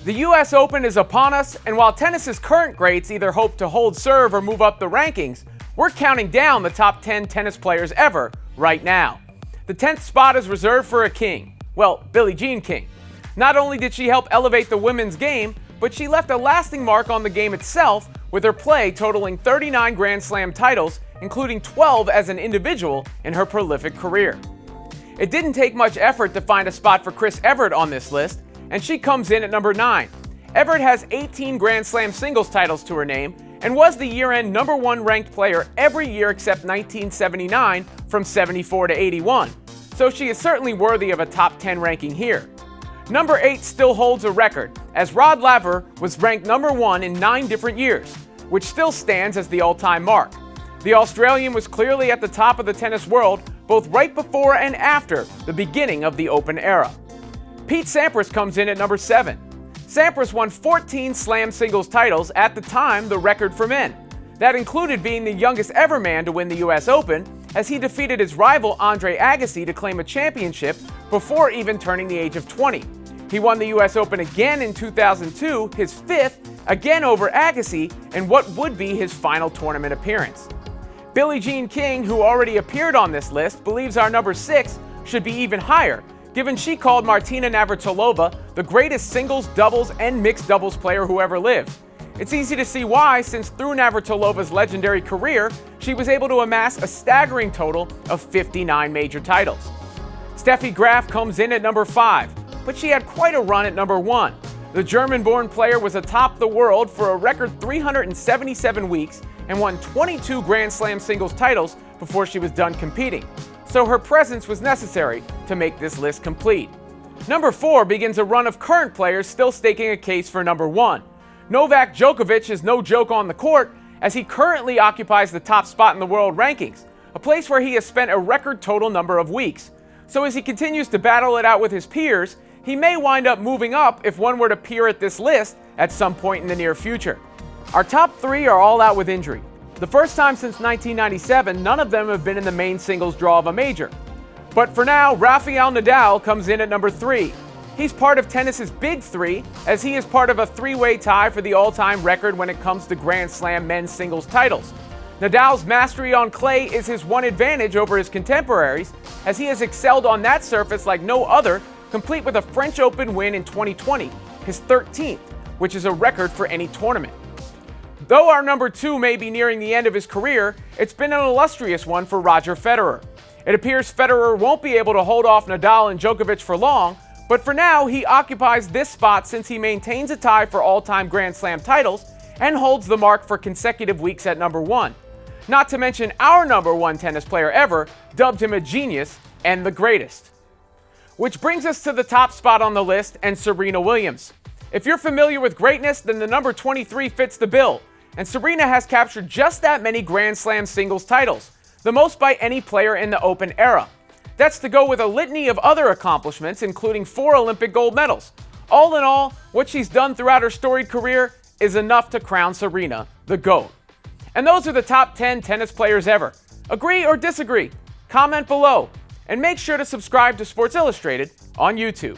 The US Open is upon us, and while tennis's current greats either hope to hold serve or move up the rankings, we're counting down the top 10 tennis players ever right now. The 10th spot is reserved for a king. Well, Billie Jean King. Not only did she help elevate the women's game, but she left a lasting mark on the game itself with her play totaling 39 Grand Slam titles, including 12 as an individual in her prolific career. It didn't take much effort to find a spot for Evert on this list, and she comes in at number 9. Evert has 18 Grand Slam singles titles to her name and was the year-end number 1 ranked player every year except 1979 from 74 to 81, so she is certainly worthy of a top 10 ranking here. Number 8 still holds a record, as Laver was ranked number 1 in 9 different years, which still stands as the all-time mark. The Australian was clearly at the top of the tennis world both right before and after the beginning of the Open era. Pete Sampras comes in at number 7. Sampras won 14 Slam singles titles, at the time the record for men. That included being the youngest ever man to win the US Open, as he defeated his rival Andre Agassi to claim a championship before even turning the age of 20. He won the US Open again in 2002, his 5th, again over Agassi, in what would be his final tournament appearance. Billie Jean King, who already appeared on this list, believes our number 6 should be even higher, given she called Martina Navratilova the greatest singles, doubles, and mixed doubles player who ever lived. It's easy to see why, since through Navratilova's legendary career, she was able to amass a staggering total of 59 major titles. Steffi Graf comes in at number 5, but she had quite a run at number 1. The German-born player was atop the world for a record 377 weeks and won 22 Grand Slam singles titles before she was done competing, so her presence was necessary to make this list complete. Number 4 begins a run of current players still staking a case for number 1. Novak Djokovic is no joke on the court, as he currently occupies the top spot in the world rankings, a place where he has spent a record total number of weeks. So as he continues to battle it out with his peers, he may wind up moving up if one were to peer at this list at some point in the near future. Our top 3 are all out with injury. The first time since 1997, none of them have been in the main singles draw of a major. But for now, Rafael Nadal comes in at number 3. He's part of tennis's big 3, as he is part of a 3-way tie for the all-time record when it comes to Grand Slam men's singles titles. Nadal's mastery on clay is his one advantage over his contemporaries, as he has excelled on that surface like no other, complete with a French Open win in 2020, his 13th, which is a record for any tournament. Though our number 2 may be nearing the end of his career, it's been an illustrious one for Roger Federer. It appears Federer won't be able to hold off Nadal and Djokovic for long, but for now he occupies this spot since he maintains a tie for all-time Grand Slam titles and holds the mark for consecutive weeks at number 1. Not to mention our number 1 tennis player ever dubbed him a genius and the greatest. Which brings us to the top spot on the list, and Serena Williams. If you're familiar with greatness, then the number 23 fits the bill, and Serena has captured just that many Grand Slam singles titles, the most by any player in the Open era. That's to go with a litany of other accomplishments, including 4 Olympic gold medals. All in all, what she's done throughout her storied career is enough to crown Serena the GOAT. And those are the top 10 tennis players ever. Agree or disagree? Comment below, and make sure to subscribe to Sports Illustrated on YouTube.